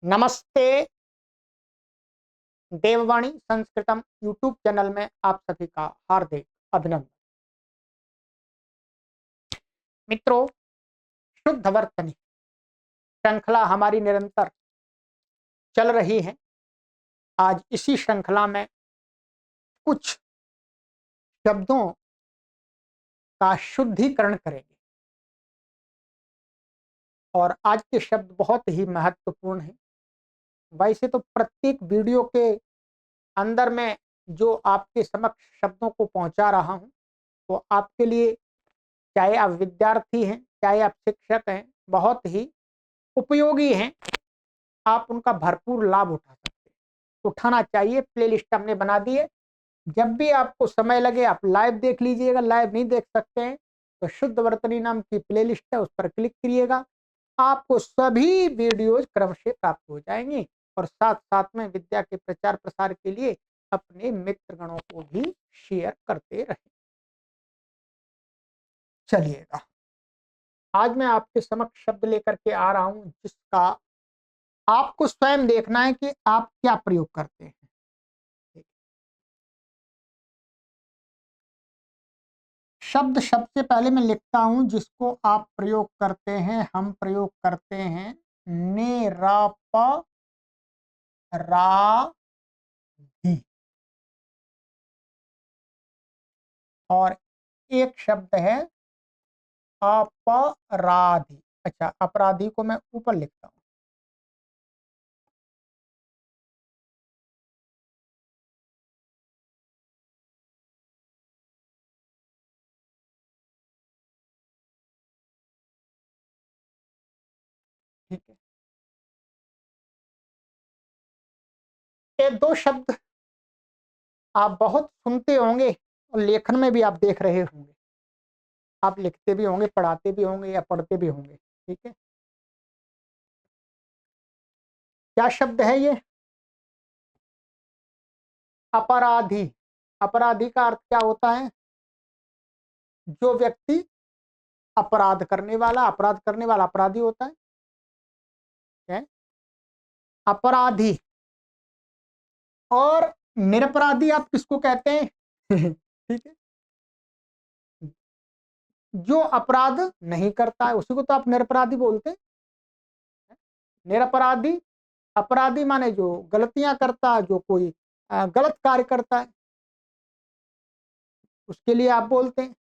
नमस्ते। देववाणी संस्कृतम YouTube channel में आप सभी का हार्दिक अभिनंदन। मित्रों, शुद्ध वर्तनी श्रृंखला हमारी निरंतर चल रही है। आज इसी श्रृंखला में कुछ शब्दों का शुद्धिकरण करेंगे और आज के शब्द बहुत ही महत्वपूर्ण हैं। वैसे तो प्रत्येक वीडियो के अंदर में जो आपके समक्ष शब्दों को पहुंचा रहा हूं, तो आपके लिए, चाहे आप विद्यार्थी हैं, चाहे आप शिक्षक हैं, बहुत ही उपयोगी हैं। आप उनका भरपूर लाभ उठा सकते हैं, उठाना चाहिए। प्लेलिस्ट हमने बना दी है, जब भी आपको समय लगे आप लाइव देख लीजिएगा। लाइव नहीं देख सकते हैं तो शुद्ध वर्तनी नाम की प्लेलिस्ट है, उस पर क्लिक करिएगा, आपको सभी वीडियोज क्रम से प्राप्त हो जाएंगी। और साथ साथ में विद्या के प्रचार प्रसार के लिए अपने मित्रगणों को भी शेयर करते रहें। चलिएगा, आज मैं आपके समक्ष शब्द लेकर के आ रहा हूं, जिसका आपको स्वयं देखना है कि आप क्या प्रयोग करते हैं। शब्द सबसे पहले मैं लिखता हूं, जिसको आप प्रयोग करते हैं, हम प्रयोग करते हैं निरपराधी। और एक शब्द है अपराधी। अच्छा, अपराधी को मैं ऊपर लिखता हूं। ठीक है, ये दो शब्द आप बहुत सुनते होंगे और लेखन में भी आप देख रहे होंगे। आप लिखते भी होंगे, पढ़ाते भी होंगे या पढ़ते भी होंगे। ठीक है, क्या शब्द है ये? अपराधी। अपराधी का अर्थ क्या होता है? जो व्यक्ति अपराध करने वाला अपराधी होता है। अपराधी। और निरपराधी आप किसको कहते हैं? ठीक है, जो अपराध नहीं करता है उसी को तो आप निरपराधी बोलते हैं। निरपराधी, अपराधी माने जो गलतियां करता है, जो कोई गलत कार्य करता है, उसके लिए आप बोलते हैं।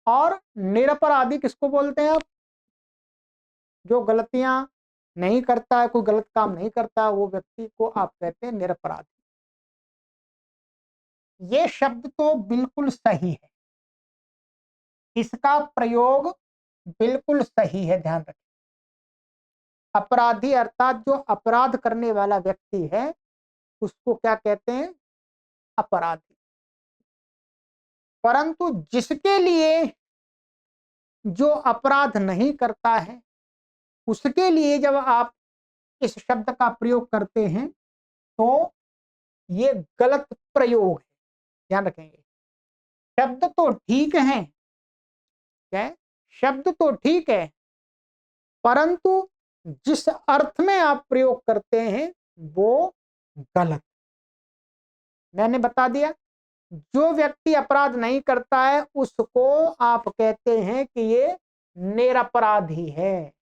और निरपराधी किसको बोलते हैं आप? जो गलतियां नहीं करता है, कोई गलत काम नहीं करता है, वो व्यक्ति को आप कहते हैं निरपराधी। ये शब्द तो बिल्कुल सही है, इसका प्रयोग बिल्कुल सही है, ध्यान रखें। अपराधी अर्थात जो अपराध करने वाला व्यक्ति है, उसको क्या कहते हैं? अपराधी। परंतु जिसके लिए जो अपराध नहीं करता है, उसके लिए जब आप इस शब्द का प्रयोग करते हैं, तो ये गलत प्रयोग है। ध्यान रखेंगे, शब्द तो ठीक है, क्या है? शब्द तो ठीक है, परंतु जिस अर्थ में आप प्रयोग करते हैं वो गलत। मैंने बता दिया, जो व्यक्ति अपराध नहीं करता है उसको आप कहते हैं कि ये निरपराधी है।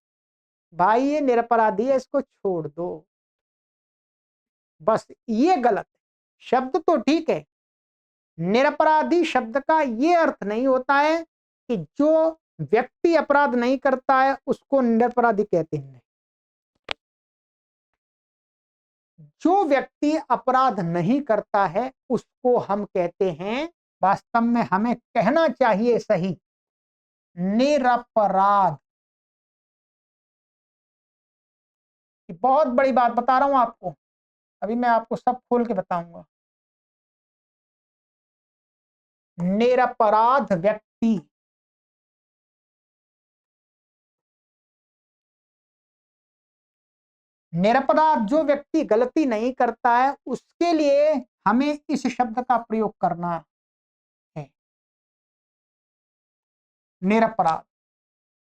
भाई ये निरपराधी है, इसको छोड़ दो, बस ये गलत है। शब्द तो ठीक है, निरपराधी शब्द का ये अर्थ नहीं होता है कि जो व्यक्ति अपराध नहीं करता है उसको निरपराधी कहते हैं। जो व्यक्ति अपराध नहीं करता है उसको हम कहते हैं, वास्तव में हमें कहना चाहिए सही, निरपराध। बहुत बड़ी बात बता रहा हूं आपको, अभी मैं आपको सब खोल के बताऊंगा। निरपराध व्यक्ति, निरपराध जो व्यक्ति गलती नहीं करता है, उसके लिए हमें इस शब्द का प्रयोग करना है, निरपराध।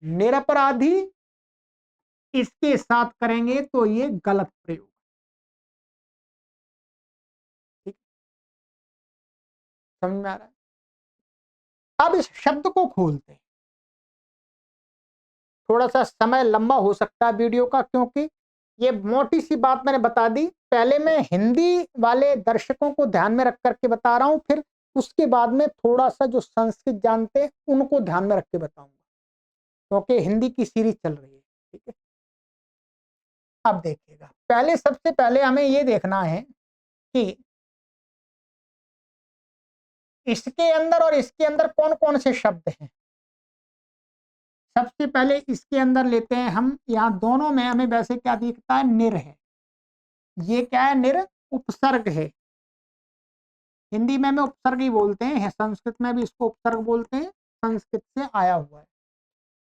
निरपराधी इसके साथ करेंगे तो ये गलत प्रयोग। समझ में आ रहा है? अब इस शब्द को खोलते हैं। थोड़ा सा समय लंबा हो सकता है वीडियो का, क्योंकि ये मोटी सी बात मैंने बता दी। पहले मैं हिंदी वाले दर्शकों को ध्यान में रख करके बता रहा हूं, फिर उसके बाद में थोड़ा सा जो संस्कृत जानते हैं उनको ध्यान में रख के बताऊंगा, क्योंकि हिंदी की सीरीज चल रही है। ठीक है, अब देखिएगा, पहले सबसे पहले हमें ये देखना है कि इसके अंदर और इसके अंदर कौन कौन से शब्द हैं। सबसे पहले इसके अंदर लेते हैं हम, यहाँ दोनों में हमें वैसे क्या दिखता है, निर है। ये क्या है, निर उपसर्ग है। हिंदी में हमें उपसर्ग ही बोलते हैं, संस्कृत में भी इसको उपसर्ग बोलते हैं, संस्कृत से आया हुआ है।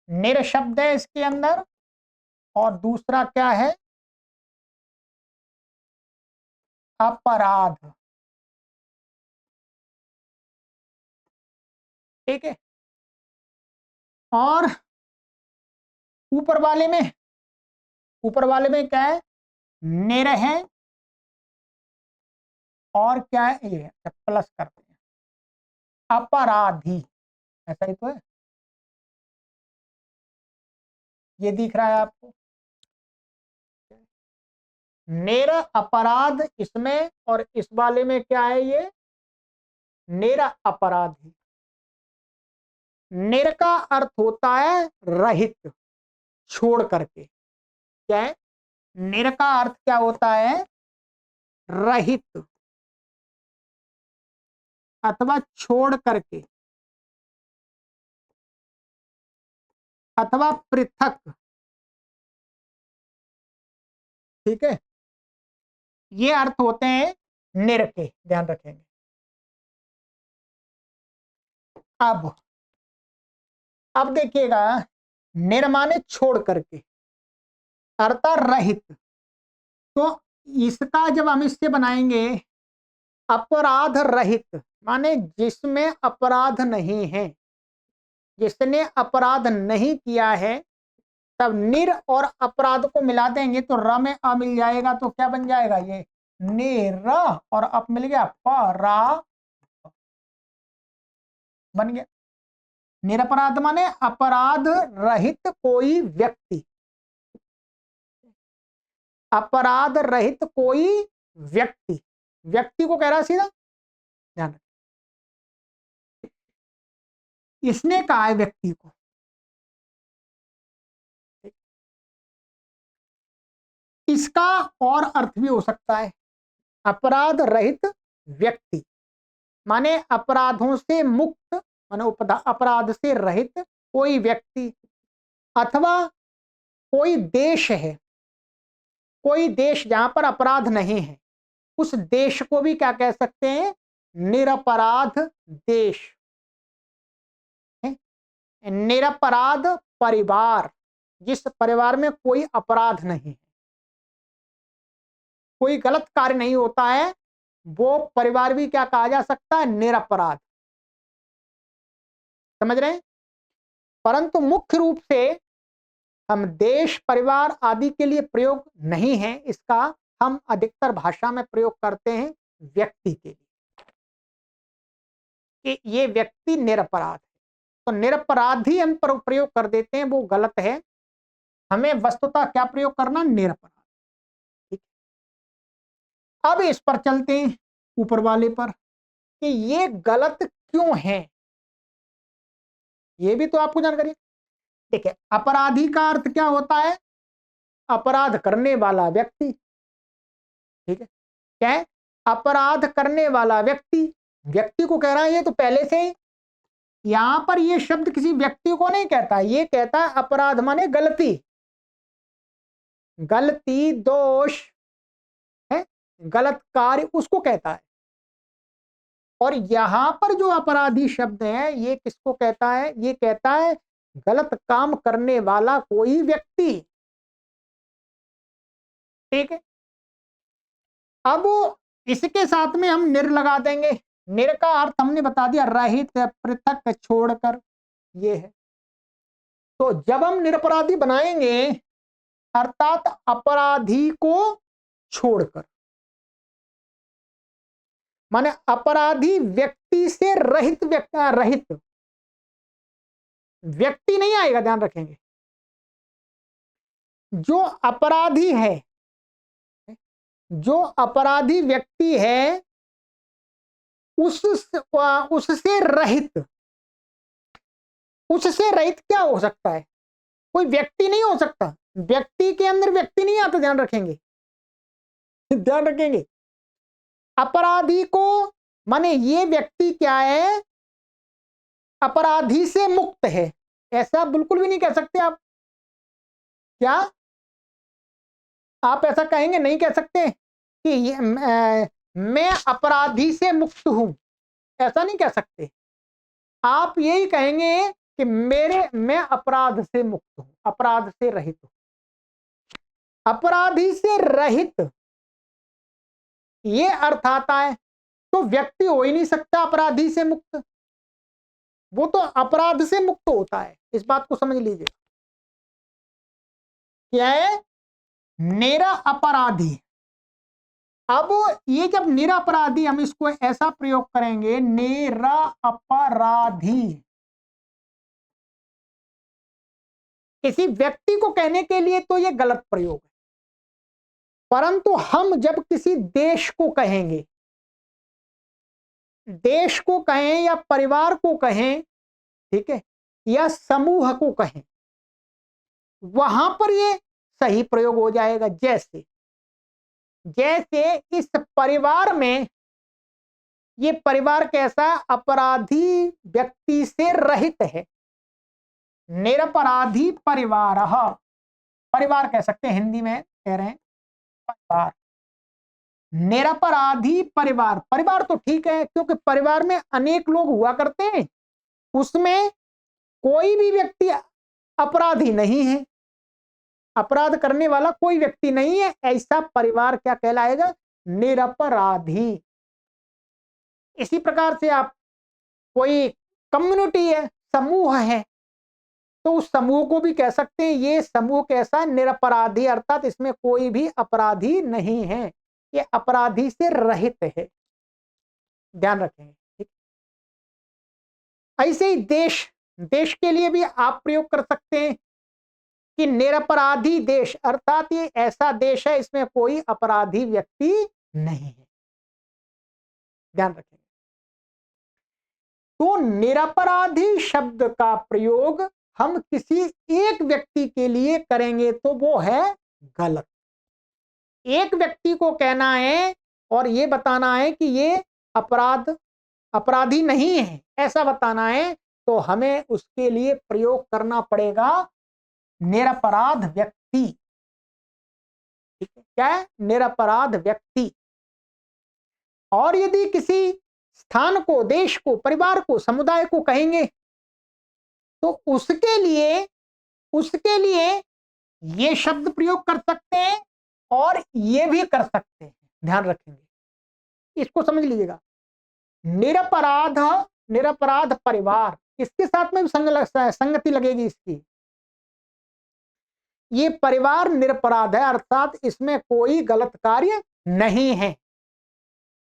निर शब्द है इसके अंदर, और दूसरा क्या है, अपराध। ठीक है, और ऊपर वाले में क्या है, निर है, और क्या है, ये प्लस करते हैं, अपराधी। ऐसा ही तो है, ये दिख रहा है आपको। निर अपराध इसमें, और इस वाले में क्या है, ये निर अपराधी। निर का अर्थ होता है रहित, छोड़ करके। क्या है, निर का अर्थ क्या होता है, रहित अथवा छोड़ करके, अथवा पृथक। ठीक है, ये अर्थ होते हैं निर के, ध्यान रखेंगे। अब देखिएगा, निर माने छोड़ करके, अर्थात रहित। तो इसका जब हम इससे बनाएंगे, अपराध रहित माने जिसमें अपराध नहीं है, जिसने अपराध नहीं किया है। तब निर और अपराध को मिला देंगे तो र में अ मिल जाएगा, तो क्या बन जाएगा, ये निर, और अप मिल गया परा, बन गया। निरपराध माने अपराध रहित कोई व्यक्ति, अपराध रहित कोई व्यक्ति, व्यक्ति को कह रहा है सीधा, ध्यान। इसने कहा है व्यक्ति को। इसका और अर्थ भी हो सकता है, अपराध रहित व्यक्ति माने अपराधों से मुक्त, माने अपराध से रहित कोई व्यक्ति, अथवा कोई देश है, कोई देश जहां पर अपराध नहीं है, उस देश को भी क्या कह सकते हैं, निरपराध देश। निरपराध परिवार, जिस परिवार में कोई अपराध नहीं है, कोई गलत कार्य नहीं होता है, वो परिवार भी क्या कहा जा सकता है, निरपराध। समझ रहे हैं? परंतु मुख्य रूप से हम देश परिवार आदि के लिए प्रयोग नहीं है इसका, हम अधिकतर भाषा में प्रयोग करते हैं व्यक्ति के लिए, कि ये व्यक्ति निरपराध है। तो निरपराधी हम प्रयोग कर देते हैं, वो गलत है। हमें वस्तुतः क्या प्रयोग करना, निरपराध। ठीक, अब इस पर चलते हैं, ऊपर वाले पर, कि ये गलत क्यों है, ये भी तो आपको जानकारी। देखिए, अपराधी का अर्थ क्या होता है, अपराध करने वाला व्यक्ति। ठीक है, क्या है, अपराध करने वाला व्यक्ति, व्यक्ति को कह रहा है, ये तो पहले से ही यहां पर ये शब्द किसी व्यक्ति को नहीं कहता, ये कहता है अपराध माने गलती, गलती दोष है, गलत कार्य उसको कहता है। और यहां पर जो अपराधी शब्द है, ये किसको कहता है, ये कहता है गलत काम करने वाला कोई व्यक्ति। ठीक है, अब इसके साथ में हम निर लगा देंगे। निर का अर्थ हमने बता दिया, रहित, पृथक, छोड़कर, ये है। तो जब हम निरपराधी बनाएंगे, अर्थात अपराधी को छोड़कर, माने अपराधी व्यक्ति से रहित रहित व्यक्ति नहीं आएगा, ध्यान रखेंगे। जो अपराधी है, जो अपराधी व्यक्ति है उससे रहित, उससे रहित क्या हो सकता है? कोई व्यक्ति नहीं हो सकता, व्यक्ति के अंदर व्यक्ति नहीं आता, ध्यान रखेंगे। ध्यान रखेंगे, अपराधी को माने ये व्यक्ति क्या है, अपराधी से मुक्त है, ऐसा बिल्कुल भी नहीं कह सकते आप। क्या आप ऐसा कहेंगे? नहीं कह सकते कि मैं अपराधी से मुक्त हूं, ऐसा नहीं कह सकते। आप यही कहेंगे कि मैं अपराध से मुक्त हूं, अपराध से रहित हूं। अपराधी से रहित ये अर्थ आता है, तो व्यक्ति हो ही नहीं सकता अपराधी से मुक्त, वो तो अपराध से मुक्त होता है। इस बात को समझ लीजिए। क्या है? निरा अपराधी। अब ये जब निरपराधी, हम इसको ऐसा प्रयोग करेंगे, निरा अपराधी, किसी व्यक्ति को कहने के लिए तो ये गलत प्रयोग है, परंतु हम जब किसी देश को कहेंगे, देश को कहें या परिवार को कहें, ठीक है, या समूह को कहें, वहां पर ये सही प्रयोग हो जाएगा। जैसे जैसे इस परिवार में, ये परिवार कैसा? अपराधी व्यक्ति से रहित है, निरपराधी परिवार, परिवार कह सकते हैं, हिंदी में कह रहे हैं परिवार। निरपराधी परिवार, परिवार तो ठीक है, क्योंकि परिवार में अनेक लोग हुआ करते हैं, उसमें कोई भी व्यक्ति अपराधी नहीं है, अपराध करने वाला कोई व्यक्ति नहीं है, ऐसा परिवार क्या कहलाएगा? निरपराधी। इसी प्रकार से आप कोई कम्युनिटी है, समूह है, तो उस समूह को भी कह सकते हैं ये समूह कैसा? निरपराधी, अर्थात इसमें कोई भी अपराधी नहीं है, ये अपराधी से रहित है। ध्यान रखेंगे, ठीक। ऐसे ही देश, देश के लिए भी आप प्रयोग कर सकते हैं कि निरपराधी देश, अर्थात ये ऐसा देश है इसमें कोई अपराधी व्यक्ति नहीं है। ध्यान रखेंगे। तो निरपराधी शब्द का प्रयोग हम किसी एक व्यक्ति के लिए करेंगे तो वो है गलत। एक व्यक्ति को कहना है और ये बताना है कि ये अपराधी नहीं है, ऐसा बताना है, तो हमें उसके लिए प्रयोग करना पड़ेगा निरपराध व्यक्ति। ठीक है, क्या है? निरपराध व्यक्ति। और यदि किसी स्थान को, देश को, परिवार को, समुदाय को कहेंगे तो उसके लिए ये शब्द प्रयोग कर सकते हैं और ये भी कर सकते हैं। ध्यान रखेंगे, इसको समझ लीजिएगा। निरपराध, निरपराध परिवार, इसके साथ में भी संगति लगेगी इसकी। ये परिवार निरपराध है, अर्थात इसमें कोई गलत कार्य नहीं है।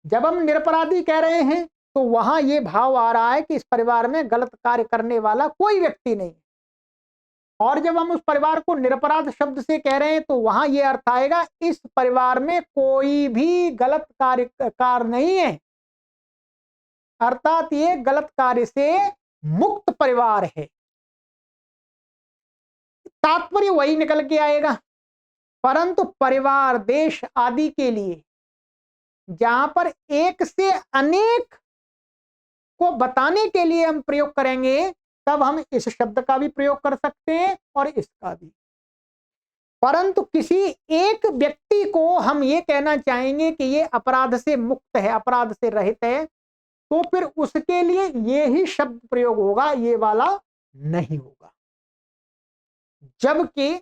जब हम निरपराधी कह रहे हैं तो वहां ये भाव आ रहा है कि इस परिवार में गलत कार्य करने वाला कोई व्यक्ति नहीं। और जब हम उस परिवार को निरपराध शब्द से कह रहे हैं तो वहां ये अर्थ आएगा इस परिवार में कोई भी गलत कार्य नहीं है, अर्थात ये गलत कार्य से मुक्त परिवार है। तात्पर्य वही निकल के आएगा। परंतु परिवार, देश आदि के लिए जहां पर एक से अनेक को बताने के लिए हम प्रयोग करेंगे, तब हम इस शब्द का भी प्रयोग कर सकते हैं और इसका भी। परंतु किसी एक व्यक्ति को हम ये कहना चाहेंगे कि ये अपराध से मुक्त है, अपराध से रहित है, तो फिर उसके लिए ये ही शब्द प्रयोग होगा, ये वाला नहीं होगा। जबकि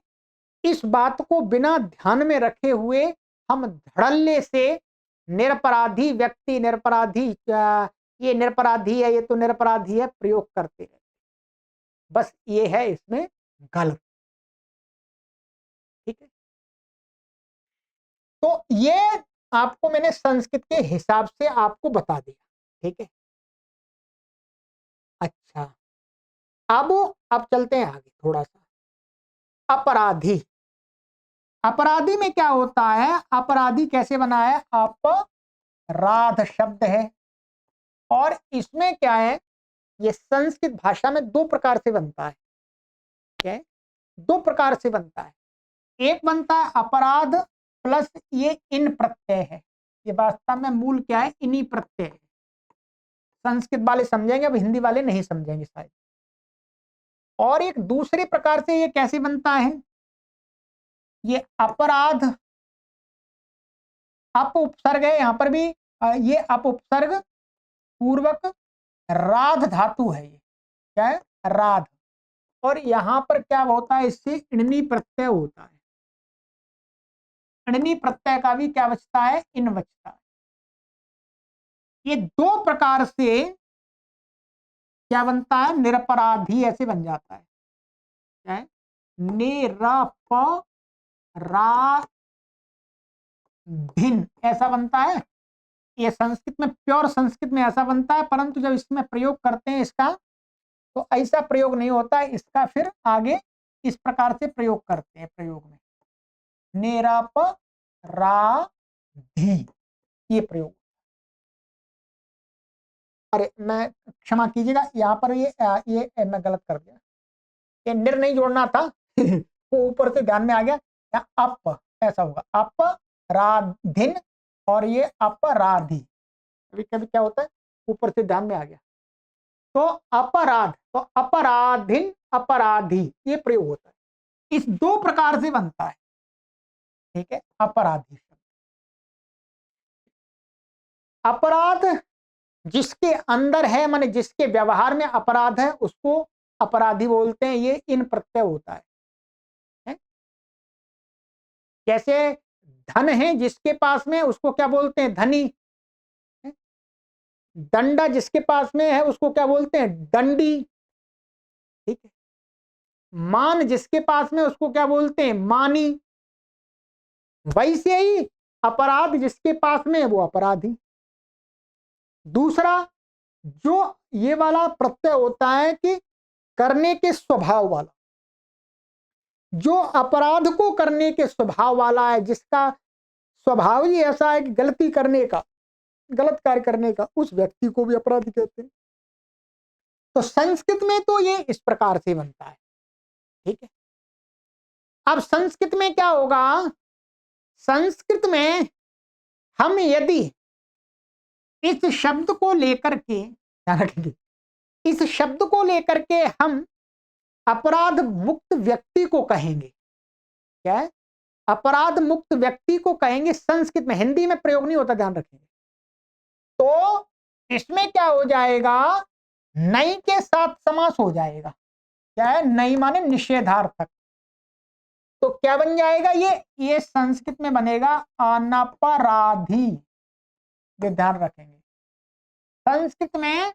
इस बात को बिना ध्यान में रखे हुए हम धड़ल्ले से निरपराधी व्यक्ति, निरपराधी, ये निरपराधी है, ये तो निरपराधी है, प्रयोग करते हैं। बस ये है इसमें गलत। ठीक है, तो ये आपको मैंने संस्कृत के हिसाब से आपको बता दिया, ठीक है। अच्छा, अब चलते हैं आगे थोड़ा सा। अपराधी, अपराधी में क्या होता है, अपराधी कैसे बना है, अपराध शब्द है, और इसमें क्या है, ये संस्कृत भाषा में दो प्रकार से बनता है। क्या है? दो प्रकार से बनता है। एक बनता है अपराध प्लस ये इन प्रत्यय है, ये वास्तव में मूल क्या है, इनी प्रत्यय है। संस्कृत वाले समझेंगे, अब हिंदी वाले नहीं समझेंगे शायद। और एक दूसरे प्रकार से ये कैसे बनता है, ये अपराध अप उपसर्ग है, यहां पर भी ये अप उपसर्ग पूर्वक राध धातु है, ये क्या है, राध, और यहां पर क्या होता है, इससे इणनी प्रत्यय होता है। इणनी प्रत्यय का भी क्या बचता है, इन बचता है। ये दो प्रकार से क्या बनता है, निरपराधी ऐसे बन जाता है। क्या है, निरपराधीन ऐसा बनता है। ये संस्कृत में, प्योर संस्कृत में ऐसा बनता है, परंतु जब इसमें प्रयोग करते हैं इसका, तो ऐसा प्रयोग नहीं होता है इसका, फिर आगे इस प्रकार से प्रयोग करते हैं, प्रयोग में निरपराधी ये प्रयोग। अरे मैं क्षमा कीजिएगा, यहाँ पर ये मैं गलत कर दिया, ये निर नहीं जोड़ना था वो ऊपर से ध्यान में आ गया, या अप ऐसा होगा, अपराधिन, और ये अपराधी, कभी कभी क्या होता है ऊपर से ध्यान में आ गया। तो अपराध, तो अपराधिन अपराधी ये प्रयोग होता है, इस दो प्रकार से बनता है, ठीक है। अपराधी, अपराध जिसके अंदर है, माने जिसके व्यवहार में अपराध है, उसको अपराधी बोलते हैं, ये इन प्रत्यय होता है? जैसे धन है जिसके पास में, उसको क्या बोलते हैं, धनी है? दंडा जिसके पास में है उसको क्या बोलते हैं, दंडी, ठीक है। मान जिसके पास में उसको क्या बोलते हैं, मानी। वैसे ही अपराध जिसके पास में है वो अपराधी। दूसरा, जो ये वाला प्रत्यय होता है कि करने के स्वभाव वाला, जो अपराध को करने के स्वभाव वाला है, जिसका स्वभाव ही ऐसा है कि गलती करने का, गलत कार्य करने का, उस व्यक्ति को भी अपराधी कहते हैं। तो संस्कृत में तो ये इस प्रकार से बनता है, ठीक है। अब संस्कृत में क्या होगा, संस्कृत में हम यदि इस शब्द को लेकर के, ध्यान रखेंगे, इस शब्द को लेकर के हम अपराध मुक्त व्यक्ति को कहेंगे। क्या है, अपराध मुक्त व्यक्ति को कहेंगे संस्कृत में, हिंदी में प्रयोग नहीं होता, ध्यान रखेंगे। तो इसमें क्या हो जाएगा, नई के साथ समास हो जाएगा। क्या है, नई माने निषेधार्थक, तो क्या बन जाएगा, ये संस्कृत में बनेगा अनपराधी। ध्यान रखेंगे, संस्कृत में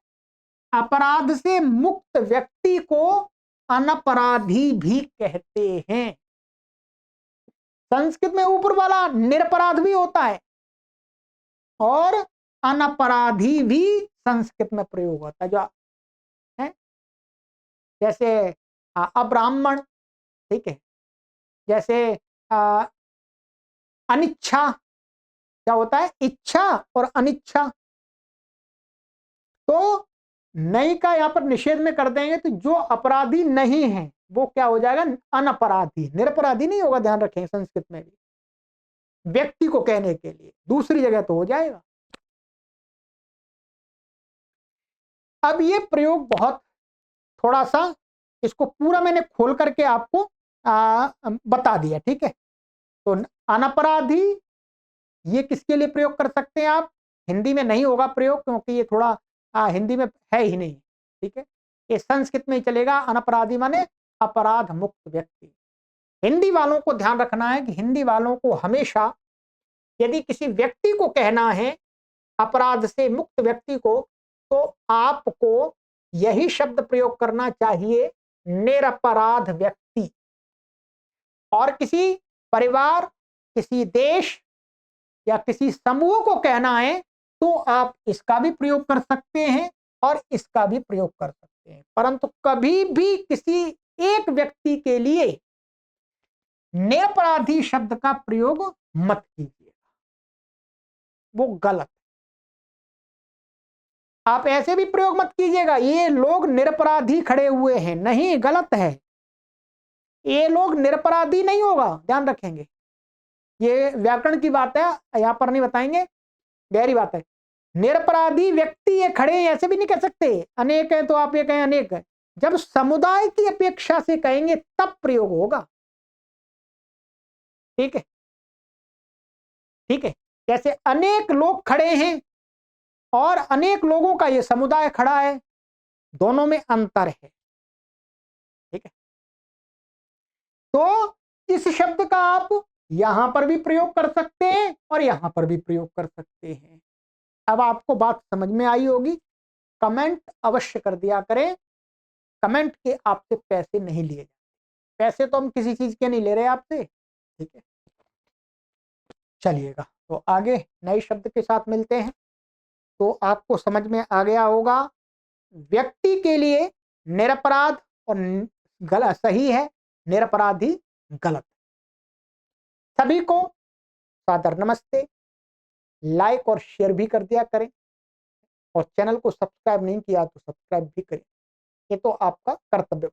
अपराध से मुक्त व्यक्ति को अनपराधी भी कहते हैं। संस्कृत में ऊपर वाला निरपराध भी होता है और अनपराधी भी संस्कृत में प्रयोग होता है, जो है जैसे अब्राह्मण, ठीक है, जैसे अनिच्छा, क्या होता है, इच्छा और अनिच्छा। तो नई का यहां पर निषेध में कर देंगे, तो जो अपराधी नहीं है वो क्या हो जाएगा, अनपराधी, निरपराधी नहीं होगा, ध्यान रखें। संस्कृत में भी व्यक्ति को कहने के लिए, दूसरी जगह तो हो जाएगा। अब ये प्रयोग बहुत, थोड़ा सा इसको पूरा मैंने खोल करके आपको बता दिया, ठीक है। तो अनपराधी ये किसके लिए प्रयोग कर सकते हैं आप, हिंदी में नहीं होगा प्रयोग, क्योंकि ये थोड़ा हिंदी में है ही नहीं, ठीक है। ये संस्कृत में ही चलेगा, अनपराधी माने अपराध मुक्त व्यक्ति। हिंदी वालों को ध्यान रखना है कि हिंदी वालों को हमेशा यदि किसी व्यक्ति को कहना है अपराध से मुक्त व्यक्ति को, तो आपको यही शब्द प्रयोग करना चाहिए, निरपराध व्यक्ति। और किसी परिवार, किसी देश या किसी समूह को कहना है तो आप इसका भी प्रयोग कर सकते हैं और इसका भी प्रयोग कर सकते हैं, परंतु कभी भी किसी एक व्यक्ति के लिए निरपराधी शब्द का प्रयोग मत कीजिए, वो गलत। आप ऐसे भी प्रयोग मत कीजिएगा ये लोग निरपराधी खड़े हुए हैं, नहीं, गलत है। ये लोग निरपराधी नहीं होगा, ध्यान रखेंगे, ये व्याकरण की बात है, यहां पर नहीं बताएंगे, गहरी बात है। निरपराधी व्यक्ति ये खड़े हैं ऐसे भी नहीं कह सकते, अनेक है तो आप ये कहें अनेक है, जब समुदाय की अपेक्षा से कहेंगे तब प्रयोग होगा। ठीक है, ठीक है, जैसे अनेक लोग खड़े हैं और अनेक लोगों का ये समुदाय खड़ा है, दोनों में अंतर है। ठीक है, तो इस शब्द का आप यहां पर भी प्रयोग कर सकते हैं और यहां पर भी प्रयोग कर सकते हैं। अब आपको बात समझ में आई होगी। कमेंट अवश्य कर दिया करें, कमेंट के आपसे पैसे नहीं लिए जाते, पैसे तो हम किसी चीज के नहीं ले रहे आपसे। ठीक है, चलिएगा तो आगे नए शब्द के साथ मिलते हैं। तो आपको समझ में आ गया होगा, व्यक्ति के लिए निरपराध और गलत सही है, निरपराधी गलत। सभी को सादर नमस्ते, लाइक और शेयर भी कर दिया करें और चैनल को सब्सक्राइब नहीं किया तो सब्सक्राइब भी करें, ये तो आपका कर्तव्य।